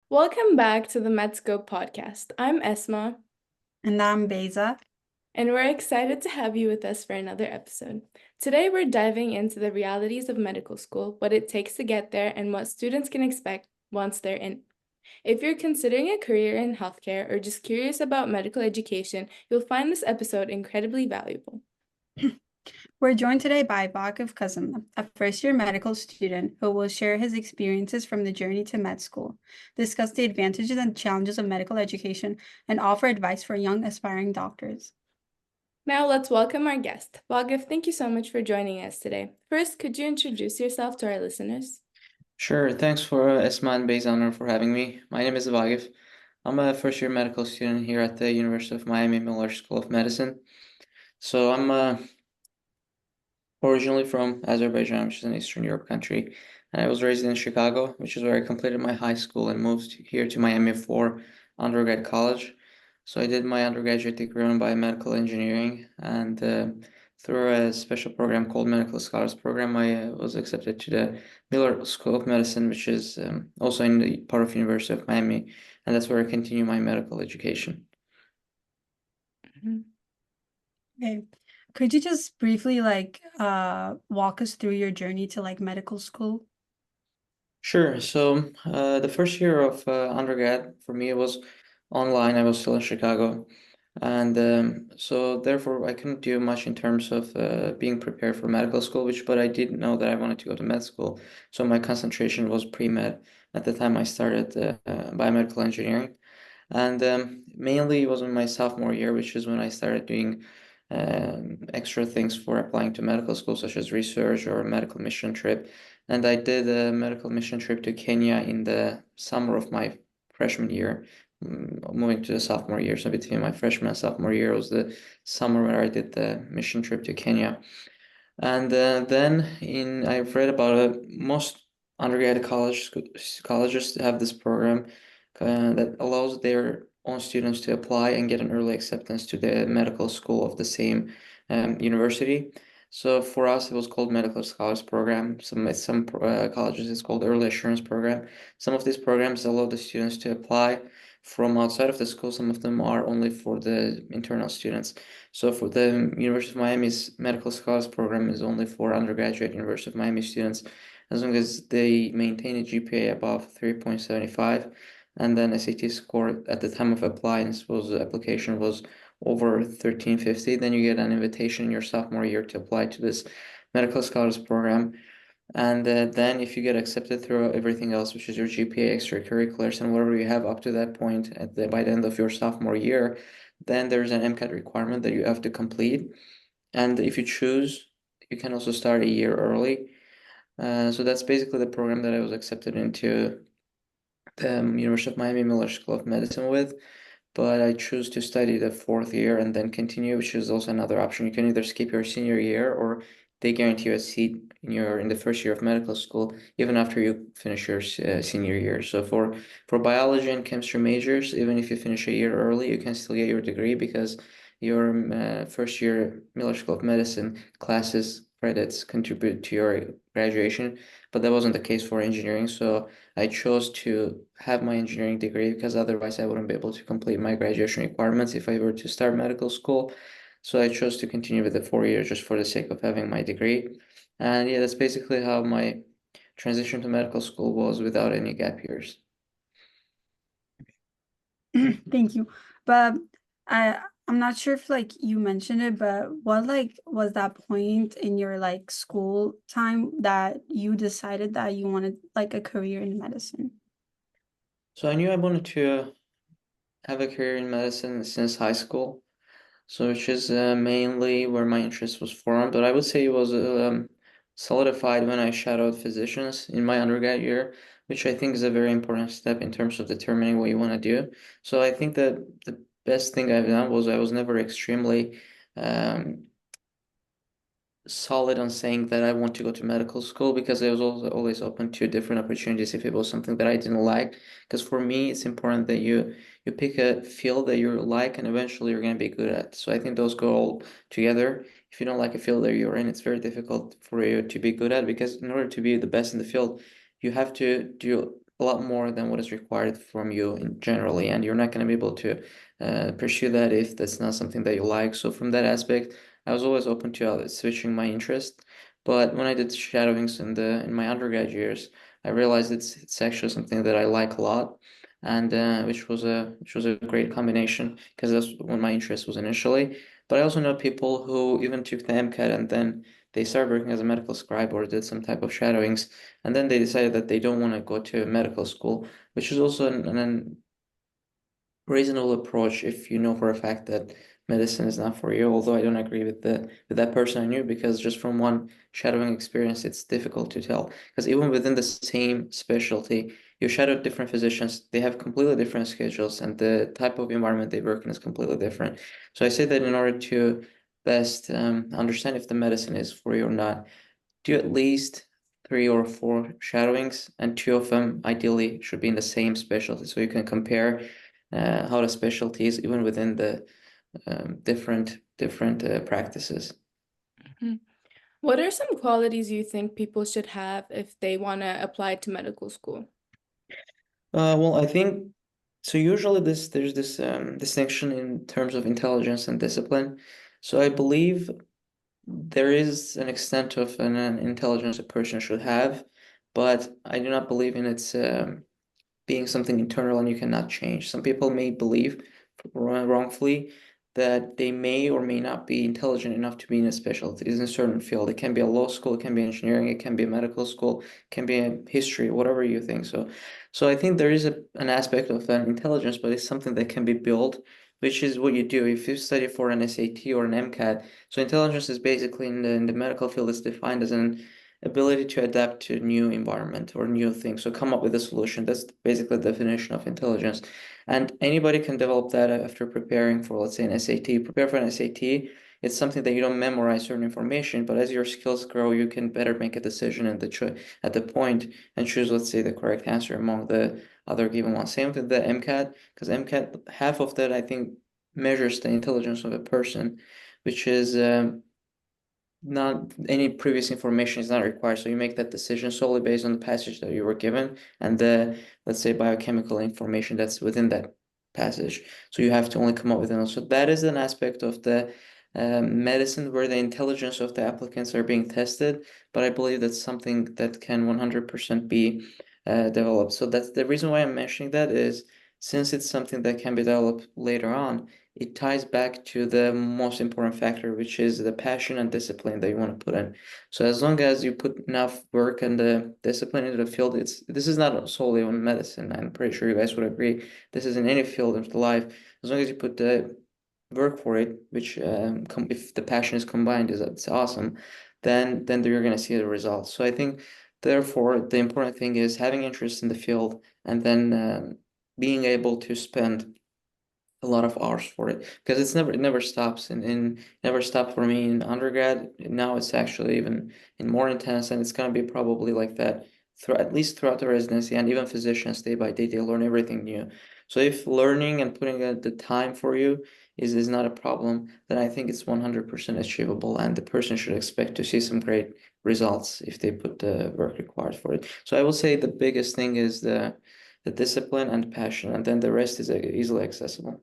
Welcome back to the Medscope podcast. I'm Esma, And I'm Beza. and we're excited to have you with us for another episode. Today, we're diving into the realities of medical school, what it takes to get there, and what students can expect once they're in. If you're considering a career in healthcare or just curious about medical education, you'll find this episode incredibly valuable. We're joined today by Vagif Kazimli, a first-year medical student who will share his experiences from the journey to med school, discuss the advantages and challenges of medical education, and offer advice for young aspiring doctors. Now, let's welcome our guest. Vagif, thank you so much for joining us today. First, could you introduce yourself to our listeners? Sure, thanks for Esma and Beyzanur for having me. My name is Vagif. I'm a first year medical student here at the University of Miami Miller School of Medicine. So I'm originally from Azerbaijan, which is an Eastern Europe country, and I was raised in Chicago, which is where I completed my high school and moved here to Miami for undergrad college. So I did my undergraduate degree in biomedical engineering, and through a special program called Medical Scholars Program, I was accepted to the Miller School of Medicine, which is also in the part of University of Miami, and that's where I continue my medical education. Mhm. Okay. Could you just briefly walk us through your journey to medical school? Sure. So the first year of undergrad for me it was online. I was still in Chicago, and so therefore I couldn't do much in terms of being prepared for medical school. But I did know that I wanted to go to med school. So my concentration was pre-med. At the time I started biomedical engineering, and mainly it was in my sophomore year, which is when I started doing extra things for applying to medical school, such as research or a medical mission trip. And I did a medical mission trip to Kenya in the summer of my freshman year, moving to the sophomore year. So between my freshman and sophomore year was the summer where I did the mission trip to Kenya. And I've read about most undergrad colleges have this program that allows their own students to apply and get an early acceptance to the medical school of the same university. So for us, it was called Medical Scholars Program. Some colleges it's called Early Assurance Program. Some of these programs allow the students to apply from outside of the school. Some of them are only for the internal students. So for the University of Miami's Medical Scholars Program is only for undergraduate University of Miami students, as long as they maintain a GPA above 3.75, and then SAT score at the time of application was over 1350, then you get an invitation in your sophomore year to apply to this Medical Scholars Program. And then if you get accepted through everything else, which is your GPA, extracurriculars, and whatever you have up to that point by the end of your sophomore year, then there's an MCAT requirement that you have to complete. And if you choose, you can also start a year early. So that's basically the program that I was accepted into the University of Miami Miller School of Medicine with. But I choose to study the fourth year and then continue, which is also another option. You can either skip your senior year or they guarantee you a seat in the first year of medical school, even after you finish your senior year. So for biology and chemistry majors, even if you finish a year early, you can still get your degree because your first year Miller School of Medicine classes credits contribute to your graduation. But that wasn't the case for engineering, so I chose to have my engineering degree because otherwise I wouldn't be able to complete my graduation requirements if I were to start medical school. So I chose to continue with the 4 years just for the sake of having my degree. And yeah, that's basically how my transition to medical school was without any gap years. Thank you. But I'm not sure if you mentioned it, but what was that point in your school time that you decided that you wanted a career in medicine? So I knew I wanted to have a career in medicine since high school. So which is mainly where my interest was formed, but I would say it was solidified when I shadowed physicians in my undergrad year, which I think is a very important step in terms of determining what you want to do. So I think that the best thing I've done was I was never extremely um, solid on saying that I want to go to medical school because I was also always open to different opportunities if it was something that I didn't like. Because for me, it's important that you pick a field that you like and eventually you're going to be good at. So I think those go all together. If you don't like a field that you're in, it's very difficult for you to be good at because in order to be the best in the field, you have to do a lot more than what is required from you generally, and you're not going to be able to pursue that if that's not something that you like. So from that aspect, I was always open to switching my interest. But when I did shadowings in my undergrad years, I realized it's actually something that I like a lot, and which was a great combination because that's what my interest was initially. But I also know people who even took the MCAT and then they started working as a medical scribe or did some type of shadowings, and then they decided that they don't want to go to medical school, which is also an reasonable approach if you know for a fact that medicine is not for you. Although I don't agree with that person I knew, because just from one shadowing experience, it's difficult to tell. Because even within the same specialty, you shadow different physicians, they have completely different schedules, and the type of environment they work in is completely different. So I say that in order to best understand if the medicine is for you or not, do at least 3 or 4 shadowings, and 2 of them ideally should be in the same specialty, so you can compare how the specialty is even within the different practices. Mhm. What are some qualities you think people should have if they want to apply to medical school? Well, I think so. Usually, there's this distinction in terms of intelligence and discipline. So I believe there is an extent of an intelligence a person should have, but I do not believe in its being something internal and you cannot change. Some people may believe wrongfully that they may or may not be intelligent enough to be in a specialty in a certain field. It can be a law school, it can be engineering, it can be a medical school, it can be a history, whatever you think. So I think there is an aspect of an intelligence, but it's something that can be built, which is what you do if you study for an SAT or an MCAT. So intelligence is basically in the medical field is defined as an ability to adapt to new environment or new things. So come up with a solution. That's basically the definition of intelligence. And anybody can develop that after preparing for, let's say, an SAT. Prepare for an SAT. It's something that you don't memorize certain information, but as your skills grow, you can better make a decision at the point and choose, let's say, the correct answer among the other given ones. Same with the MCAT, because MCAT, half of that I think measures the intelligence of a person, which is not any previous information is not required. So you make that decision solely based on the passage that you were given and the, let's say, biochemical information that's within that passage. So you have to only come up with it. So that is an aspect of the medicine where the intelligence of the applicants are being tested. But I believe that's something that can 100% be developed. So that's the reason why I'm mentioning that is since it's something that can be developed later on, it ties back to the most important factor, which is the passion and discipline that you want to put in. So as long as you put enough work and the discipline into the field, this is not solely on medicine. I'm pretty sure you guys would agree. This is in any field of life. As long as you put the work for it, which if the passion is combined, it's awesome. Then you're gonna see the results. So I think therefore the important thing is having interest in the field and then being able to spend a lot of hours for it because it never stops and never stopped for me in undergrad. Now it's actually even in more intense, and it's gonna be probably like that through at least throughout the residency, and even physicians day by day they learn everything new. So if learning and putting the time for you is not a problem, then I think it's 100% achievable, and the person should expect to see some great results if they put the work required for it. So I will say the biggest thing is the discipline and passion, and then the rest is easily accessible.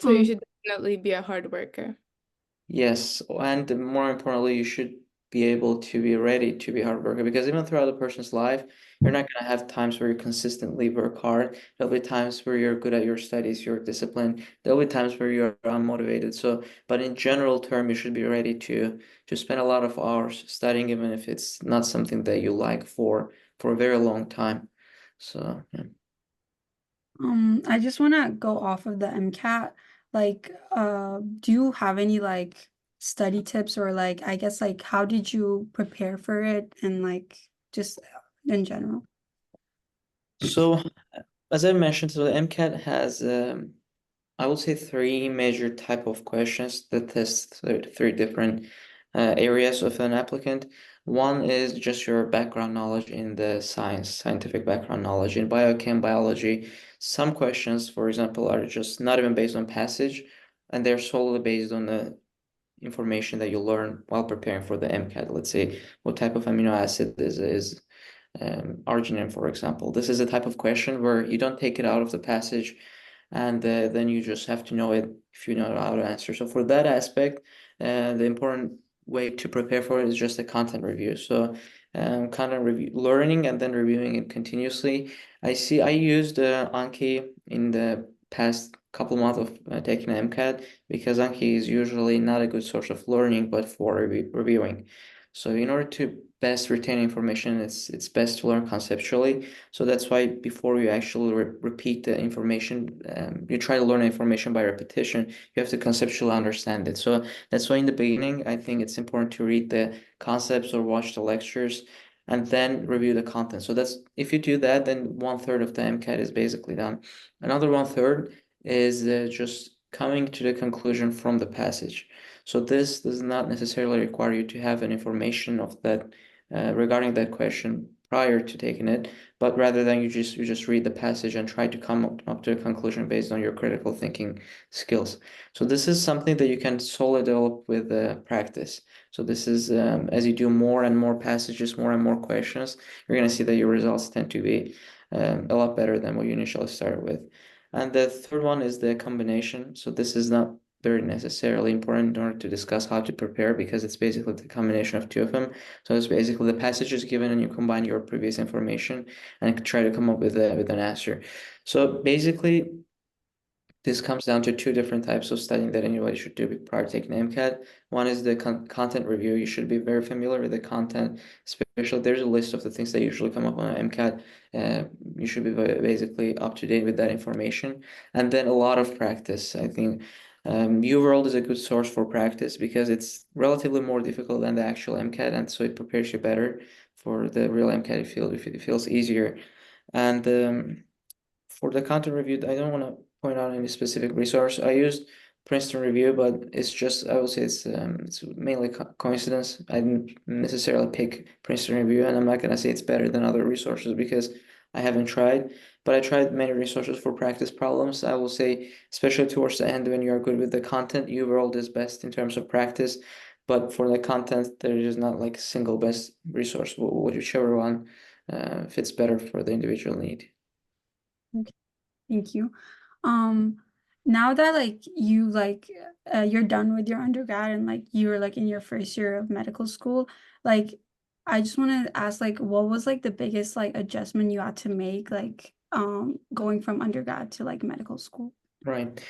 So you should definitely be a hard worker. Yes, and more importantly, you should be able to be ready to be a hard worker because even throughout a person's life, you're not going to have times where you consistently work hard. There'll be times where you're good at your studies, you're disciplined. There'll be times where you're unmotivated. So, but in general term, you should be ready to spend a lot of hours studying, even if it's not something that you like for a very long time. So, yeah. I just want to go off of the MCAT. Like, do you have any like study tips or like, I guess like, how did you prepare for it and like just in general? So, as I mentioned, so the MCAT has I would say 3 major type of questions that test 3 different areas of an applicant. One is just your background knowledge in the scientific background knowledge in biochem, biology. Some questions, for example, are just not even based on passage, and they're solely based on the information that you learn while preparing for the MCAT. Let's say what type of amino acid is arginine, for example. This is a type of question where you don't take it out of the passage, and then you just have to know it if you know how to answer. So for that aspect, the important way to prepare for it is just a content review. So content review, learning and then reviewing it continuously. I used Anki in the past couple months of taking MCAT, because Anki is usually not a good source of learning, but for reviewing. So in order to best retain information, it's best to learn conceptually. So that's why before you actually repeat the information, you try to learn information by repetition, you have to conceptually understand it. So that's why in the beginning, I think it's important to read the concepts or watch the lectures and then review the content. So that's, if you do that, then 1/3 of the MCAT is basically done. Another 1/3 is just coming to the conclusion from the passage. So this does not necessarily require you to have an information of that regarding that question prior to taking it, but rather than you just read the passage and try to come up to a conclusion based on your critical thinking skills. So this is something that you can solely develop with practice. So this is as you do more and more passages, more and more questions, you're going to see that your results tend to be a lot better than what you initially started with. And the third one is the combination. So this is not very necessarily important in order to discuss how to prepare, because it's basically the combination of two of them. So it's basically the passages given and you combine your previous information and try to come up with an answer. So basically, this comes down to two different types of studying that anybody should do prior to taking MCAT. One is the content review. You should be very familiar with the content, especially there's a list of the things that usually come up on MCAT. You should be basically up to date with that information. And then a lot of practice. I think UWorld is a good source for practice because it's relatively more difficult than the actual MCAT, and so it prepares you better for the real MCAT. It feels easier. And for the content review, I don't want to point out any specific resource. I used Princeton Review, but it's just, I would say it's mainly coincidence. I didn't necessarily pick Princeton Review, and I'm not gonna say it's better than other resources because I haven't tried. But I tried many resources for practice problems. I will say, especially towards the end when you are good with the content, UWorld is best in terms of practice. But for the content, there is not like a single best resource. Whichever one fits better for the individual need. Thank you. Now that you're done with your undergrad and like you're like in your first year of medical school, like I just want to ask like what was like the biggest like adjustment you had to make like going from undergrad to like medical school? Right.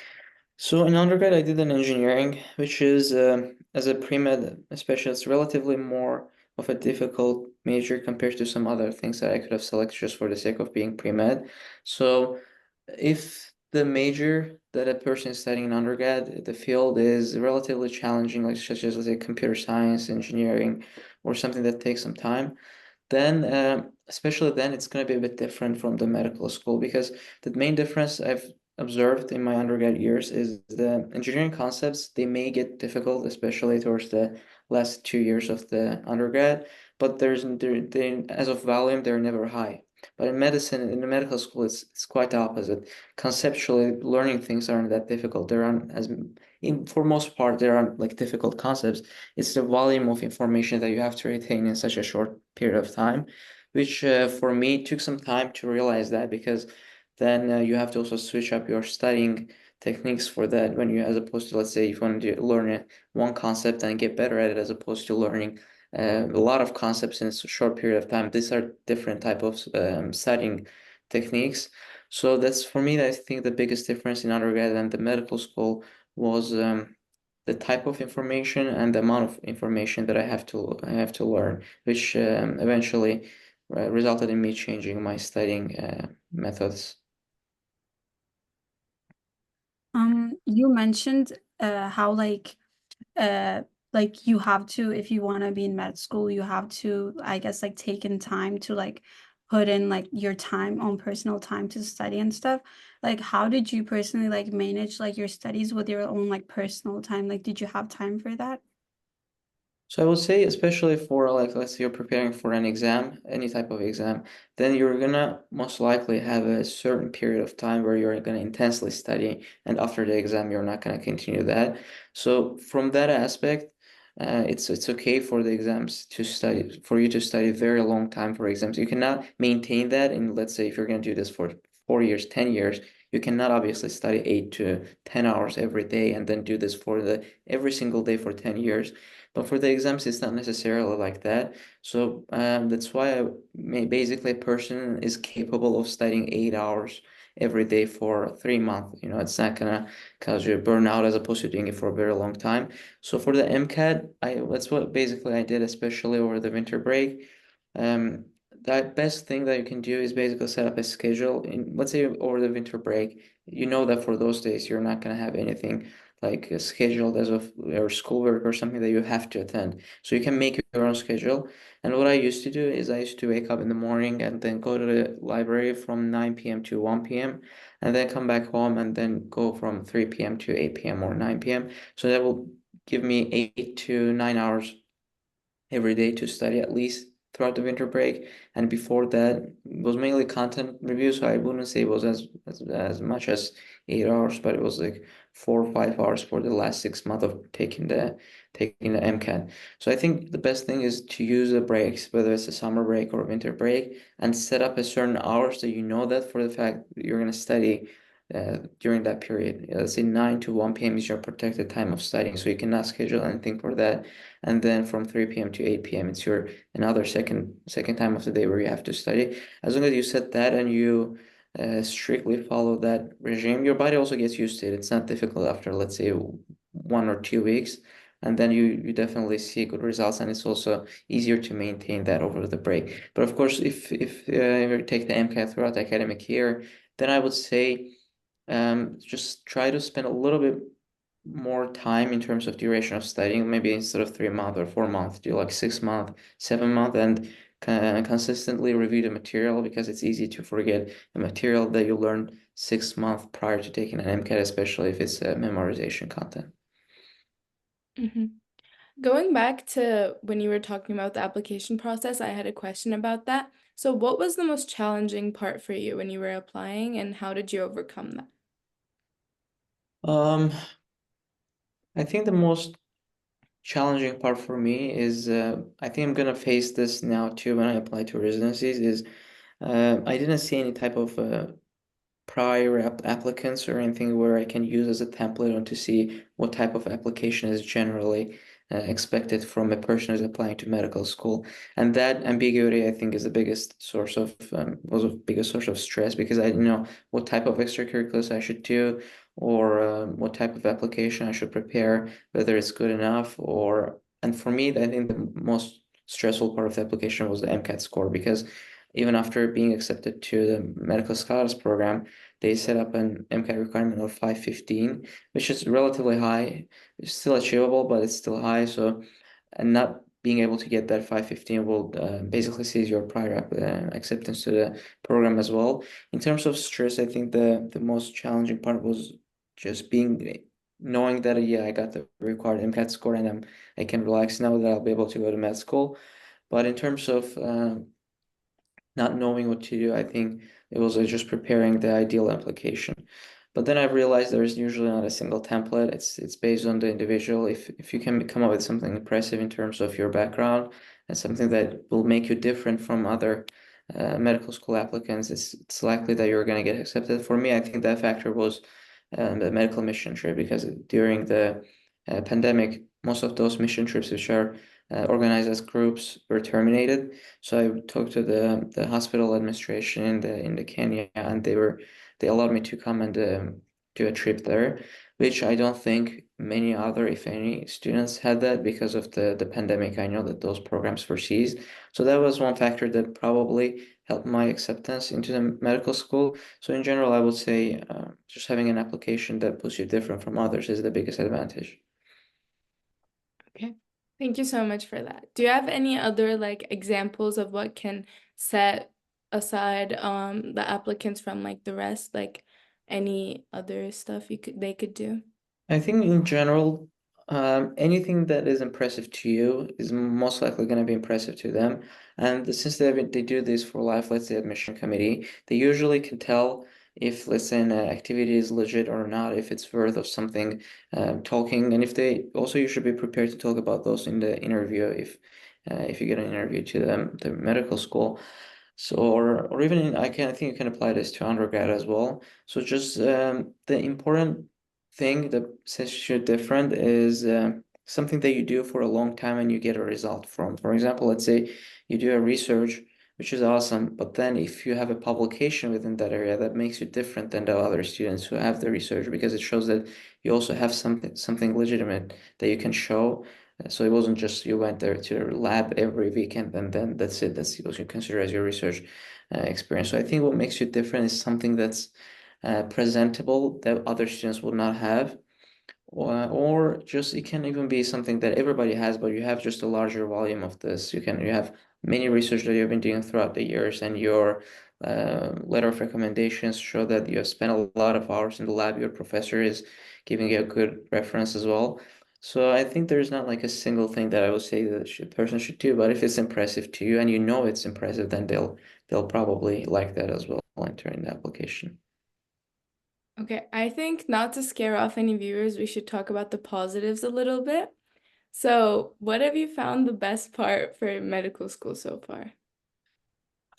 So in undergrad, I did an engineering, which is as a pre-med, especially, it's relatively more of a difficult major compared to some other things that I could have selected just for the sake of being pre-med. So if the major that a person is studying in undergrad, the field is relatively challenging, like such as let's say computer science, engineering, or something that takes some time, then especially then it's going to be a bit different from the medical school, because the main difference I've observed in my undergrad years is the engineering concepts, they may get difficult, especially towards the last 2 years of the undergrad, but they, as of volume, they're never high. But in medicine, in the medical school, it's quite the opposite. Conceptually, learning things aren't that difficult. There aren't for most part, there aren't like difficult concepts. It's the volume of information that you have to retain in such a short period of time, which for me took some time to realize that, because then you have to also switch up your studying techniques for that, when you, as opposed to, let's say, if you want to learn one concept and get better at it, as opposed to learning a lot of concepts in a short period of time. These are different type of studying techniques. So that's, for me, I think the biggest difference in undergrad and the medical school was the type of information and the amount of information that I have to learn, which eventually resulted in me changing my studying methods. You mentioned how like you have to, if you want to be in med school, you have to, I guess, like take in time to like put in like your time on personal time to study and stuff. Like how did you personally like manage like your studies with your own like personal time? Like did you have time for that? So I would say, especially for like, let's say you're preparing for an exam, any type of exam, then you're gonna most likely have a certain period of time where you're gonna intensely study, and after the exam, you're not gonna continue that. So from that aspect, it's okay for the exams to study, for you to study a very long time for exams. You cannot maintain that in, let's say, if you're going to do this for 4 years, 10 years, you cannot obviously study 8 to 10 hours every day and then do this for the every single day for 10 years. But for the exams, it's not necessarily like that. So that's why basically a person is capable of studying 8 hours every day for 3 months. It's not gonna cause you burnout as opposed to doing it for a very long time. So for the MCAT, that's what basically I did, especially over the winter break. Um, the best thing that you can do is basically set up a schedule. Let's say over the winter break, you know that for those days you're not gonna have anything like scheduled as of or schoolwork or something that you have to attend. So you can make your own schedule. And what I used to do is I used to wake up in the morning and then go to the library from 9 p.m. to 1 p.m. and then come back home and then go from 3 p.m. to 8 p.m. or 9 p.m. So that will give me 8 to 9 hours every day to study at least throughout the winter break. And before that, it was mainly content review, so I wouldn't say it was as much as 8 hours, but it was like 4 or 5 hours for the last 6 months of taking the MCAT. So I think the best thing is to use the breaks, whether it's a summer break or a winter break, and set up a certain hours so you know that for the fact that you're going to study during that period. Let's say 9 to 1 p.m. is your protected time of studying, so you cannot schedule anything for that. And then from 3 p.m. to 8 p.m. it's your another second time of the day where you have to study. As long as you set that and you strictly follow that regime, your body also gets used to it. It's not difficult after, let's say, 1 or 2 weeks. And then you definitely see good results, and it's also easier to maintain that over the break. But of course, if you take the MCAT throughout the academic year, then I would say just try to spend a little bit more time in terms of duration of studying. Maybe instead of 3 months or 4 months, do like 6 months, 7 months, and consistently review the material, because it's easy to forget the material that you learned 6 months prior to taking an MCAT, especially if it's memorization content. Going back to when you were talking about the application process, I had a question about that. So what was the most challenging part for you when you were applying, and how did you overcome that? I think the most challenging part for me is I think I'm gonna face this now too when I apply to residencies, is I didn't see any type of prior applicants or anything where I can use as a template on to see what type of application is generally expected from a person who's applying to medical school. And that ambiguity, I think, is the biggest source of was a biggest source of stress, because I didn't know what type of extracurriculars I should do, or what type of application I should prepare, whether it's good enough. And for me, I think the most stressful part of the application was the MCAT score, because even after being accepted to the medical scholars program, they set up an MCAT requirement of 515, which is relatively high. It's still achievable, but it's still high. So, and not being able to get that 515 will basically seize your prior acceptance to the program as well. In terms of stress, I think the most challenging part was just knowing that, yeah, I got the required MCAT score, and I can relax now that I'll be able to go to med school. But in terms of not knowing what to do, I think it was just preparing the ideal application. But then I realized there's usually not a single template. It's based on the individual. If you can come up with something impressive in terms of your background and something that will make you different from other medical school applicants, it's likely that you're going to get accepted. For me, I think that factor was the medical mission trip, because during the pandemic, most of those mission trips, which are organized as groups, were terminated. So I talked to the hospital administration in the Kenya, and they allowed me to come and do a trip there, which I don't think many other, if any, students had that because of the pandemic. I know that those programs were seized. So that was one factor that probably helped my acceptance into the medical school. So in general, I would say just having an application that puts you different from others is the biggest advantage. Okay. Thank you so much for that. Do you have any other like examples of what can set aside the applicants from like the rest, like any other stuff they could do? I think in general, anything that is impressive to you is most likely going to be impressive to them. And since they do this for life, let's say admission committee, they usually can tell if, let's say, an activity is legit or not, if it's worth of something talking, and if they also, you should be prepared to talk about those in the interview if you get an interview to the medical school. So, or even I think you can apply this to undergrad as well. So just the important thing that sets you different is something that you do for a long time and you get a result from. For example, let's say you do a research, which is awesome, but then if you have a publication within that area, that makes you different than the other students who have the research, because it shows that you also have something legitimate that you can show. So it wasn't just you went there to your lab every weekend and then that's it. That's what you consider as your research experience. So I think what makes you different is something that's presentable that other students will not have. Or just it can even be something that everybody has, but you have just a larger volume of this. You have many research that you've been doing throughout the years, and your letter of recommendations show that you have spent a lot of hours in the lab. Your professor is giving you a good reference as well. So I think there's not like a single thing that I would say that a person should do, but if it's impressive to you and you know it's impressive, then they'll probably like that as well entering the application. Okay, I think not to scare off any viewers, we should talk about the positives a little bit. So, what have you found the best part for medical school so far?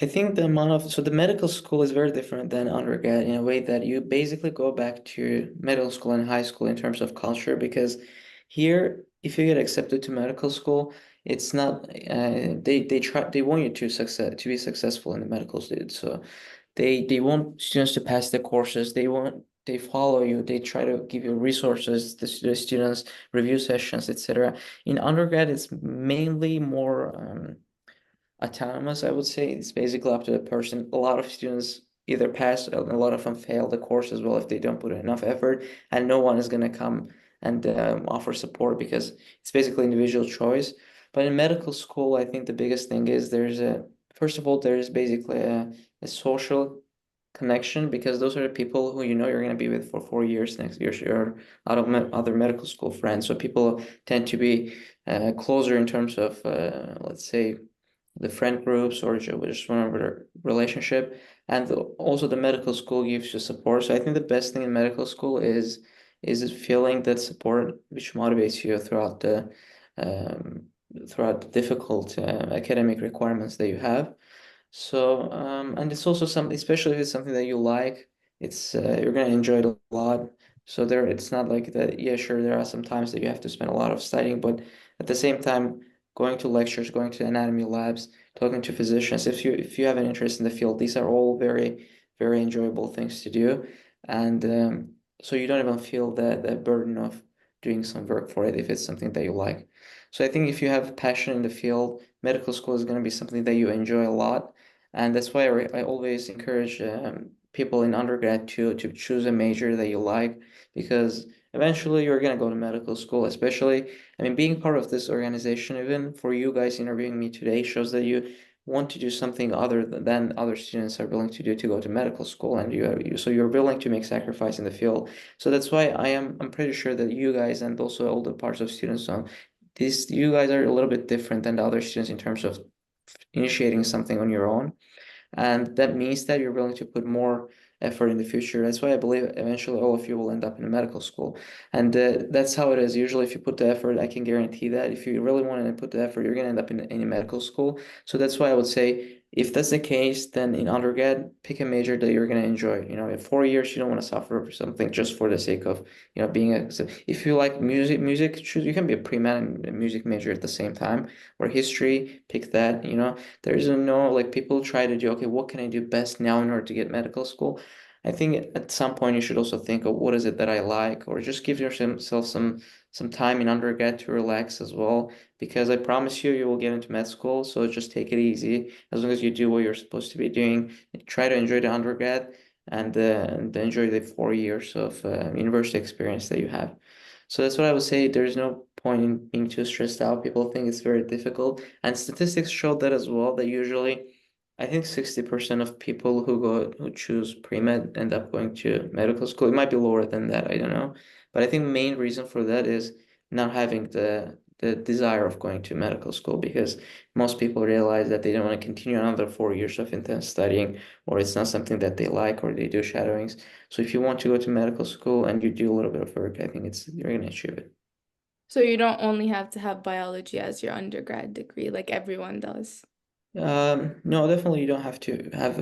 I think the medical school is very different than undergrad in a way that you basically go back to middle school and high school in terms of culture, because here, if you get accepted to medical school, it's not they want you to be successful in the medical student. So they want students to pass the courses. They follow you. They try to give you resources, the students, review sessions, etc. In undergrad, it's mainly more autonomous, I would say. It's basically up to the person. A lot of students either pass, a lot of them fail the course as well if they don't put enough effort, and no one is going to come and offer support because it's basically individual choice. But in medical school, I think the biggest thing is first of all, there's basically a social connection, because those are the people who you know you're going to be with for 4 years. Next year, your other medical school friends. So people tend to be closer in terms of, let's say, the friend groups or just one other relationship. And also the medical school gives you support. So I think the best thing in medical school is feeling that support which motivates you um, throughout the difficult academic requirements that you have. So and it's also something, especially if it's something that you like, it's you're gonna enjoy it a lot. So it's not like that. Yeah, sure, there are some times that you have to spend a lot of studying, but at the same time, going to lectures, going to anatomy labs, talking to physicians, if you have an interest in the field, these are all very, very enjoyable things to do. And so you don't even feel that burden of doing some work for it if it's something that you like. So I think if you have passion in the field, medical school is going to be something that you enjoy a lot. And that's why I always encourage people in undergrad to choose a major that you like, because eventually you're going to go to medical school. Especially, I mean, being part of this organization, even for you guys interviewing me today, shows that you want to do something other than other students are willing to do to go to medical school, and so you're willing to make sacrifice in the field. So that's why I'm pretty sure that you guys and also all the parts of Student Zone, you guys are a little bit different than the other students in terms of initiating something on your own. And that means that you're willing to put more effort in the future. That's why I believe eventually all of you will end up in a medical school. And that's how it is. Usually, if you put the effort, I can guarantee that if you really want to put the effort, you're going to end up in a medical school. So that's why I would say, if that's the case, then in undergrad, pick a major that you're going to enjoy. In 4 years, you don't want to suffer for something just for the sake of, being a. So if you like music, choose. You can be a pre-med and music major at the same time, or history, pick that. There's no, like, people try to do, okay, what can I do best now in order to get medical school? I think at some point you should also think of what is it that I like, or just give yourself some time in undergrad to relax as well, because I promise you will get into med school. So just take it easy. As long as you do what you're supposed to be doing, try to enjoy the undergrad and enjoy the 4 years of university experience that you have. So that's what I would say. There's no point in being too stressed out. People think it's very difficult, and statistics show that as well. That usually, I think 60% of people who choose pre-med end up going to medical school. It might be lower than that, I don't know. But I think main reason for that is not having the desire of going to medical school, because most people realize that they don't want to continue another 4 years of intense studying, or it's not something that they like, or they do shadowings. So if you want to go to medical school and you do a little bit of work, I think you're going to achieve it. So you don't only have to have biology as your undergrad degree like everyone does. No, definitely you don't have to have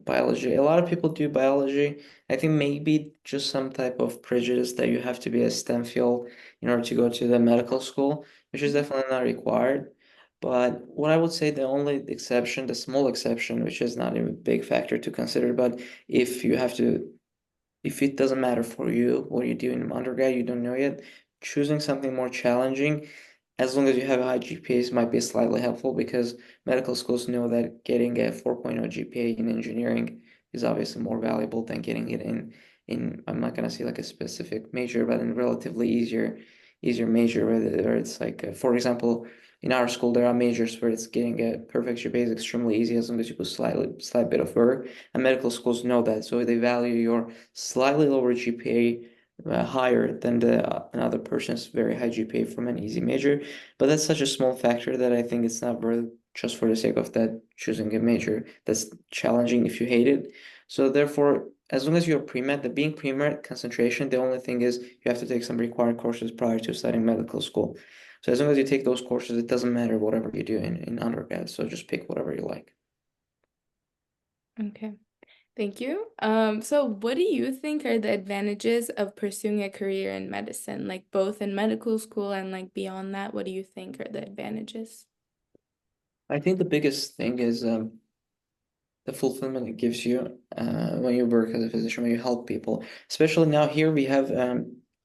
biology. A lot of people do biology. I think maybe just some type of prejudice that you have to be a STEM field in order to go to the medical school, which is definitely not required. But what I would say, the only exception, the small exception, which is not a big factor to consider, but if you have to, if it doesn't matter for you what you do in undergrad, you don't know yet, choosing something more challenging, as long as you have a high GPAs, might be slightly helpful, because medical schools know that getting a 4.0 GPA in engineering is obviously more valuable than getting it in I'm not gonna say like a specific major, but in relatively easier major, where it's like for example, in our school there are majors where it's getting a perfect GPA is extremely easy as long as you put slight bit of work, and medical schools know that, so they value your slightly lower GPA higher than another person's very high GPA from an easy major. But that's such a small factor that I think it's not worth, just for the sake of that, choosing a major that's challenging if you hate it. So therefore, as long as you're pre-med, the being pre-med concentration, the only thing is you have to take some required courses prior to studying medical school. So as long as you take those courses, it doesn't matter whatever you do in undergrad. So just pick whatever you like. Okay. Thank you. So what do you think are the advantages of pursuing a career in medicine, like both in medical school and like beyond that? What do you think are the advantages? I think the biggest thing is the fulfillment it gives you when you work as a physician, when you help people. Especially now here we have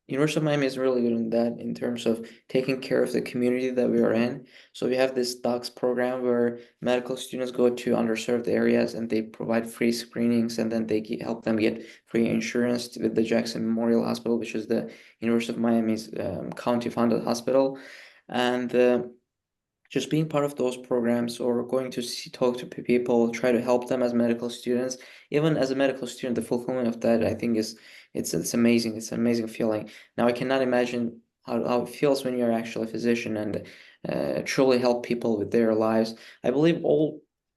University of Miami is really good in that, in terms of taking care of the community that we are in. So we have this docs program where medical students go to underserved areas and they provide free screenings, and then they help them get free insurance with the Jackson Memorial Hospital, which is the University of Miami's county funded hospital. And just being part of those programs, or going to talk to people, try to help them as medical students. Even as a medical student, the fulfillment of that, I think, is it's amazing. It's an amazing feeling. Now I cannot imagine how it feels when you're actually a physician and truly help people with their lives. I believe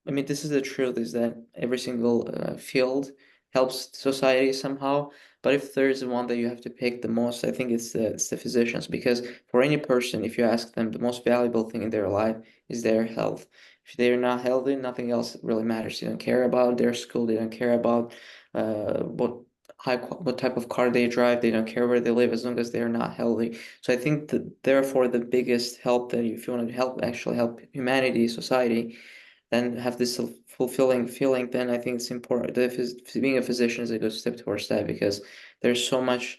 I mean, this is the truth, is that every single field helps society somehow. But if there is one that you have to pick the most, I think it's the physicians, because for any person, if you ask them, the most valuable thing in their life is their health. If they're not healthy, nothing else really matters. They don't care about their school. They don't care about what type of car they drive. They don't care where they live, as long as they're not healthy. So I think that therefore the biggest help, that if you want to actually help humanity, society, then have this fulfilling feeling, then I think it's important. Being a physician is a good step towards that, because there's so much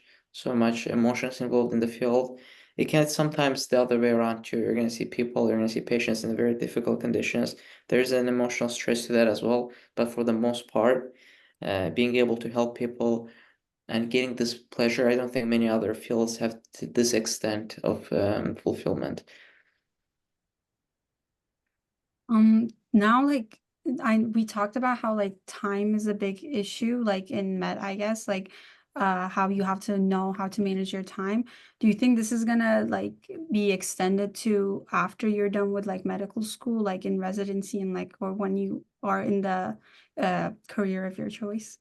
emotions involved in the field. It can sometimes the other way around too. You're going to see people, you're going to see patients in very difficult conditions. There's an emotional stress to that as well. But for the most part, being able to help people and getting this pleasure, I don't think many other fields have to this extent of fulfillment. Now like we talked about how like time is a big issue like in med, I guess, like how you have to know how to manage your time. Do you think this is gonna like be extended to after you're done with like medical school, like in residency, and like, or when you are in the career of your choice?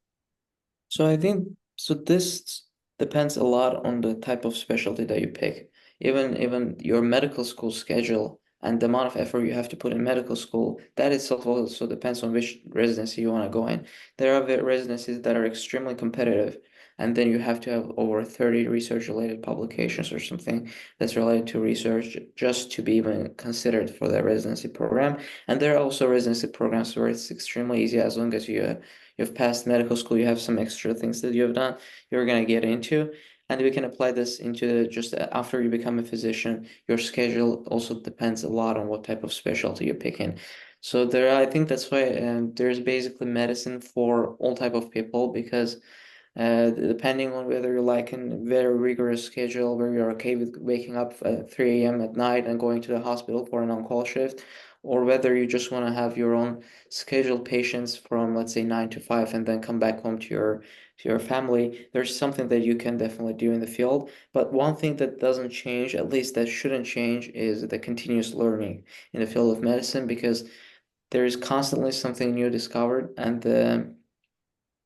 So I think, so this depends a lot on the type of specialty that you pick. Even your medical school schedule and the amount of effort you have to put in medical school, that itself also depends on which residency you want to go in. There are residencies that are extremely competitive, and then you have to have over 30 research related publications or something that's related to research just to be even considered for that residency program. And there are also residency programs where it's extremely easy, as long as you've passed medical school, you have some extra things that you have done, you're going to get into. And we can apply this into just after you become a physician. Your schedule also depends a lot on what type of specialty you're picking. So I think that's why there's basically medicine for all type of people, because depending on whether you're like in a very rigorous schedule where you're okay with waking up at 3 a.m. at night and going to the hospital for an on-call shift, or whether you just want to have your own scheduled patients from, let's say, 9 to 5, and then come back home to your to your family, there's something that you can definitely do in the field. But one thing that doesn't change, at least that shouldn't change, is the continuous learning in the field of medicine, because there is constantly something new discovered, and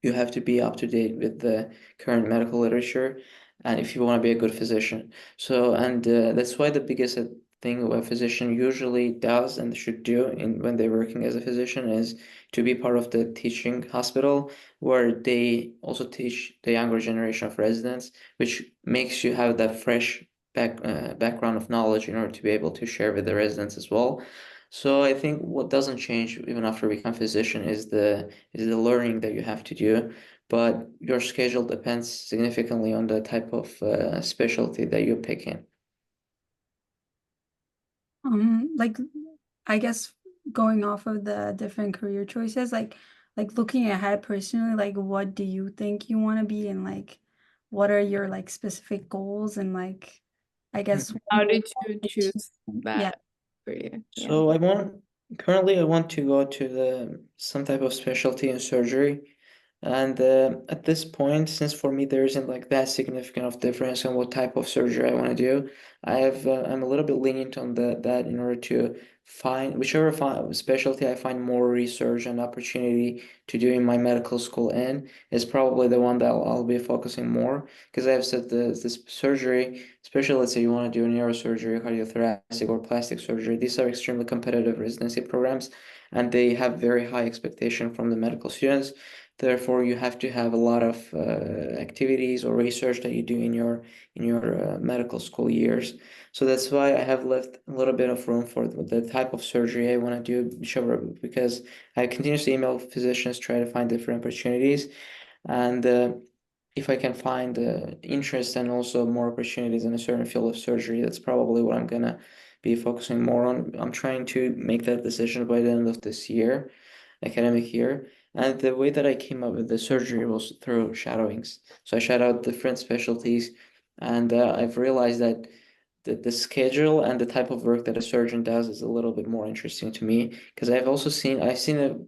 you have to be up to date with the current medical literature, and if you want to be a good physician. So, and that's why the biggest thing a physician usually does and should do in when they're working as a physician is to be part of the teaching hospital, where they also teach the younger generation of residents, which makes you have that fresh background of knowledge in order to be able to share with the residents as well. So I think what doesn't change even after we become physician is the learning that you have to do, but your schedule depends significantly on the type of specialty that you're picking. Like I guess going off of the different career choices, like looking ahead personally, like what do you think you want to be and like what are your like specific goals and like I guess Mhm. How what did you choose yeah. that for you? Yeah. So currently I want to go to some type of specialty in surgery. And at this point, since for me there isn't like that significant of difference on what type of surgery I want to do, I'm a little bit lenient on that in order to find whichever specialty I find more research and opportunity to do in my medical school in is probably the one that I'll be focusing more, because I've said this surgery, especially let's say you want to do neurosurgery, cardiothoracic, or plastic surgery, these are extremely competitive residency programs, and they have very high expectation from the medical students. Therefore, you have to have a lot of activities or research that you do in your medical school years. So that's why I have left a little bit of room for the type of surgery I want to do, whichever, because I continuously email physicians, try to find different opportunities, and if I can find interest and also more opportunities in a certain field of surgery, that's probably what I'm gonna be focusing more on. I'm trying to make that decision by the end of this year, academic year. And the way that I came up with the surgery was through shadowings. So I shadowed different specialties, and I've realized that the schedule and the type of work that a surgeon does is a little bit more interesting to me, because I've seen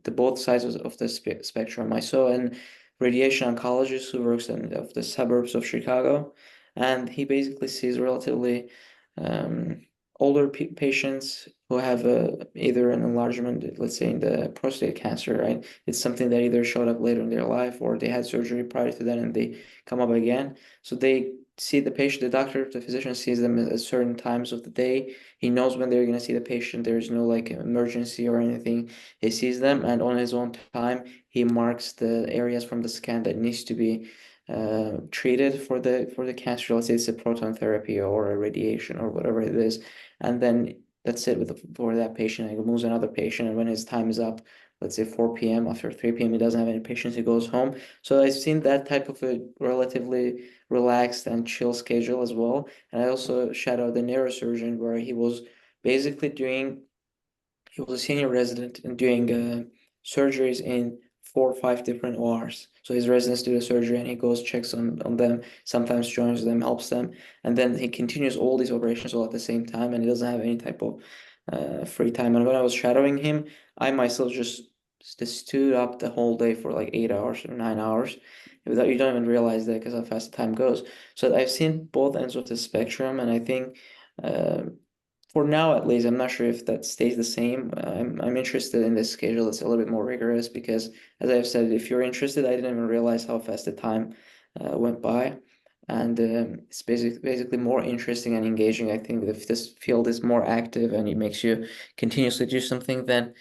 the both sides of the spectrum. I saw an radiation oncologist who works in of the suburbs of Chicago, and he basically sees relatively um, older patients who have either an enlargement, let's say in the prostate cancer, right? It's something that either showed up later in their life or they had surgery prior to that and they come up again. So they see the patient, the doctor, the physician sees them at certain times of the day. He knows when they're going to see the patient. There's no like emergency or anything. He sees them, and on his own time, he marks the areas from the scan that needs to be treated for the cancer. Let's say it's a proton therapy or a radiation or whatever it is, and then that's it for that patient. He moves another patient, and when his time is up, let's say 4 p.m. After 3 p.m. he doesn't have any patients. He goes home. So I've seen that type of a relatively relaxed and chill schedule as well. And I also shadowed the neurosurgeon where basically doing he was a senior resident and doing surgeries in 4 or 5 different ORs. So his residents do the surgery and he goes, checks on them, sometimes joins them, helps them. And then he continues all these operations all at the same time, and he doesn't have any type of free time. And when I was shadowing him, I myself just stood up the whole day for like 8 hours or 9 hours. Without, you don't even realize that because how fast the time goes. So I've seen both ends of the spectrum, and I think uh, for now, at least, I'm not sure if that stays the same. I'm interested in this schedule. It's a little bit more rigorous because, as I've said, if you're interested, I didn't even realize how fast the time went by, and it's basically more interesting and engaging. I think if this field is more active and it makes you continuously do something, then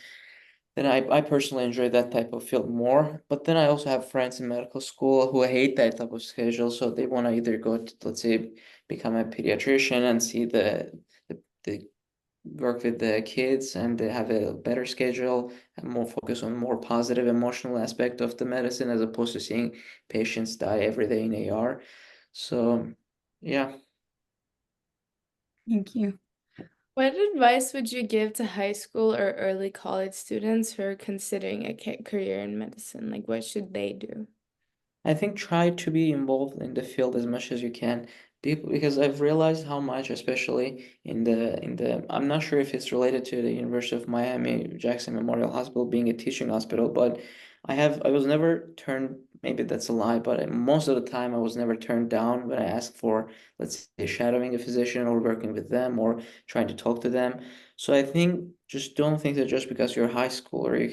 I personally enjoy that type of field more. But then I also have friends in medical school who hate that type of schedule, so they want to either go to, let's say, become a pediatrician and see the work with the kids and they have a better schedule and more focus on more positive emotional aspect of the medicine as opposed to seeing patients die every day in AR. So yeah. Thank you. What advice would you give to high school or early college students who are considering a career in medicine? Like, what should they do? I think try to be involved in the field as much as you can. Because I've realized how much, especially I'm not sure if it's related to the University of Miami Jackson Memorial Hospital being a teaching hospital, but I was never turned maybe that's a lie, but most of the time I was never turned down when I asked for, let's say, shadowing a physician or working with them or trying to talk to them. So I think just don't think that just because you're a high schooler you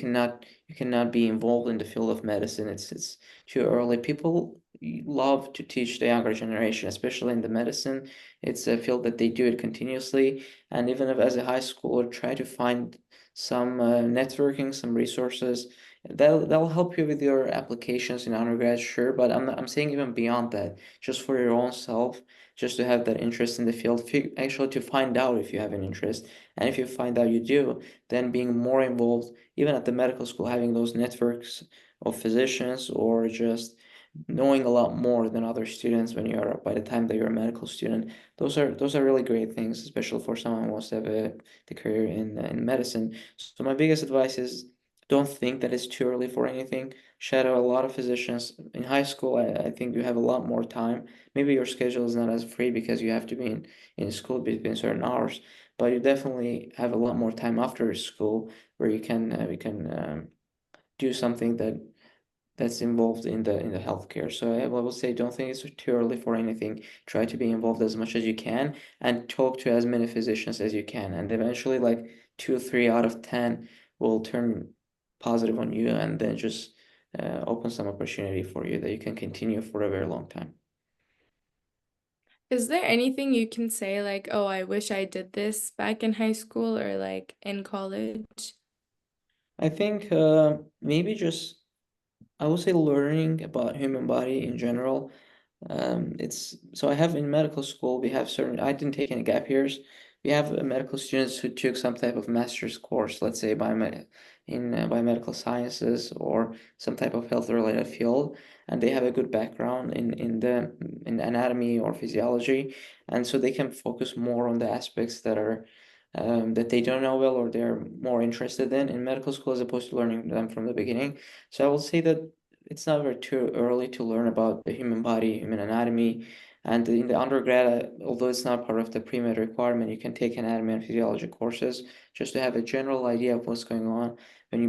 cannot be involved in the field of medicine. It's too early. People love to teach the younger generation, especially in the medicine. It's a field that they do it continuously, and even if as a high schooler, try to find some networking, some resources that'll help you with your applications in undergrad, sure, but I'm saying even beyond that, just for your own self, just to have that interest in the field, actually to find out if you have an interest, and if you find out you do, then being more involved, even at the medical school, having those networks of physicians, or just knowing a lot more than other students when you're by the time that you're a medical student. Those are really great things, especially for someone who wants to have the career in medicine. So my biggest advice is don't think that it's too early for anything. Shadow a lot of physicians. In high school, I think you have a lot more time. Maybe your schedule is not as free because you have to be in school between certain hours, but you definitely have a lot more time after school where you can do something that's involved in the healthcare. So I will say don't think it's too early for anything. Try to be involved as much as you can and talk to as many physicians as you can. And eventually like 2 or 3 out of 10 will turn positive on you and then just open some opportunity for you that you can continue for a very long time. Is there anything you can say like, oh, I wish I did this back in high school or like in college? I think maybe just I would say learning about human body in general. It's so I have in medical school we have certain I didn't take any gap years. We have medical students who took some type of master's course, let's say biomedical sciences or some type of health related field, and they have a good background in anatomy or physiology, and so they can focus more on the aspects that they don't know well or they're more interested in medical school as opposed to learning them from the beginning. So I will say that it's never too early to learn about the human body, human anatomy. And in the undergrad, although it's not part of the pre-med requirement, you can take anatomy and physiology courses just to have a general idea of what's going on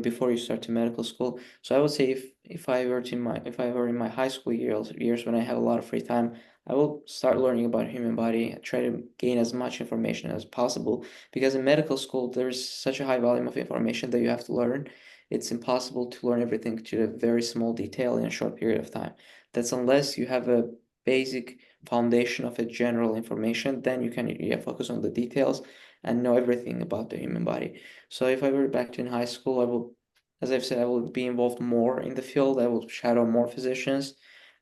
before you start to medical school. So I would say if I were in my high school years when I have a lot of free time, I will start learning about human body, try to gain as much information as possible because in medical school there's such a high volume of information that you have to learn. It's impossible to learn everything to a very small detail in a short period of time. That's unless you have a basic foundation of a general information, then you can focus on the details and know everything about the human body. So if I were back to in high school, I will, as I've said, I will be involved more in the field. I will shadow more physicians,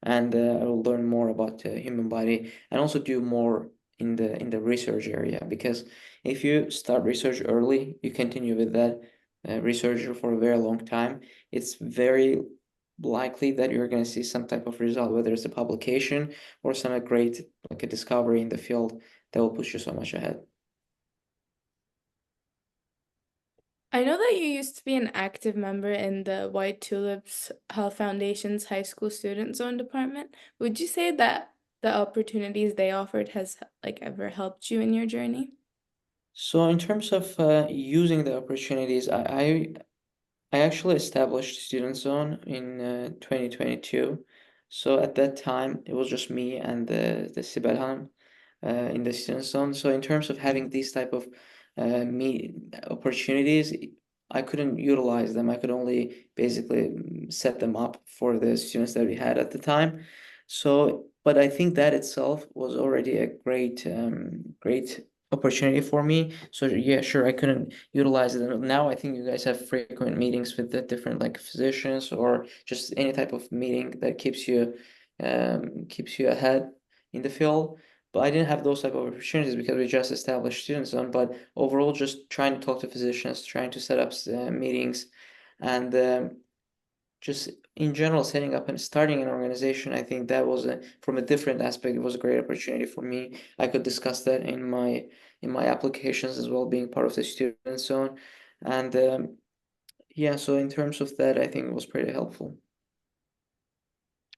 and I will learn more about the human body, and also do more in the research area. Because if you start research early, you continue with that researcher for a very long time, it's very likely that you're going to see some type of result, whether it's a publication or some great like a discovery in the field that will push you so much ahead. I know that you used to be an active member in the White Tulips Health Foundation's High School Student Zone department. Would you say that the opportunities they offered has like ever helped you in your journey? So in terms of using the opportunities, I actually established Student Zone in 2022. So at that time, it was just me and the Sibel Hanım in the Student Zone. So in terms of having these type of me opportunities, I couldn't utilize them. I could only basically set them up for the students that we had at the time. So, but I think that itself was already a great opportunity for me. So yeah, sure, I couldn't utilize it. And now I think you guys have frequent meetings with the different like physicians or just any type of meeting that keeps you ahead in the field. But I didn't have those type of opportunities because we just established Student Zone. But overall, just trying to talk to physicians, trying to set up meetings, and just in general setting up and starting an organization, I think that was from a different aspect. It was a great opportunity for me. I could discuss that in my applications as well, being part of the Student Zone, and yeah. So in terms of that, I think it was pretty helpful.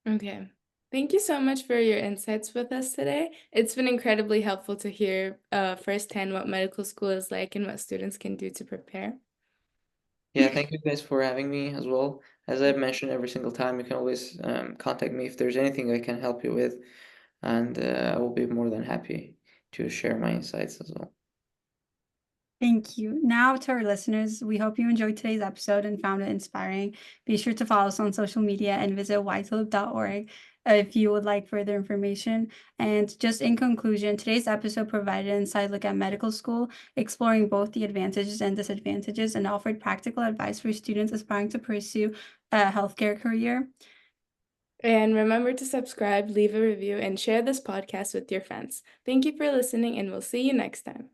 Okay. Thank you so much for your insights with us today. It's been incredibly helpful to hear firsthand what medical school is like and what students can do to prepare. Yeah, thank you guys for having me as well. As I've mentioned every single time, you can always contact me if there's anything I can help you with, and I will be more than happy to share my insights as well. Thank you. Now, to our listeners, we hope you enjoyed today's episode and found it inspiring. Be sure to follow us on social media and visit ytulip.org if you would like further information. And just in conclusion, today's episode provided an inside look at medical school, exploring both the advantages and disadvantages, and offered practical advice for students aspiring to pursue a healthcare career. And remember to subscribe, leave a review, and share this podcast with your friends. Thank you for listening, and we'll see you next time.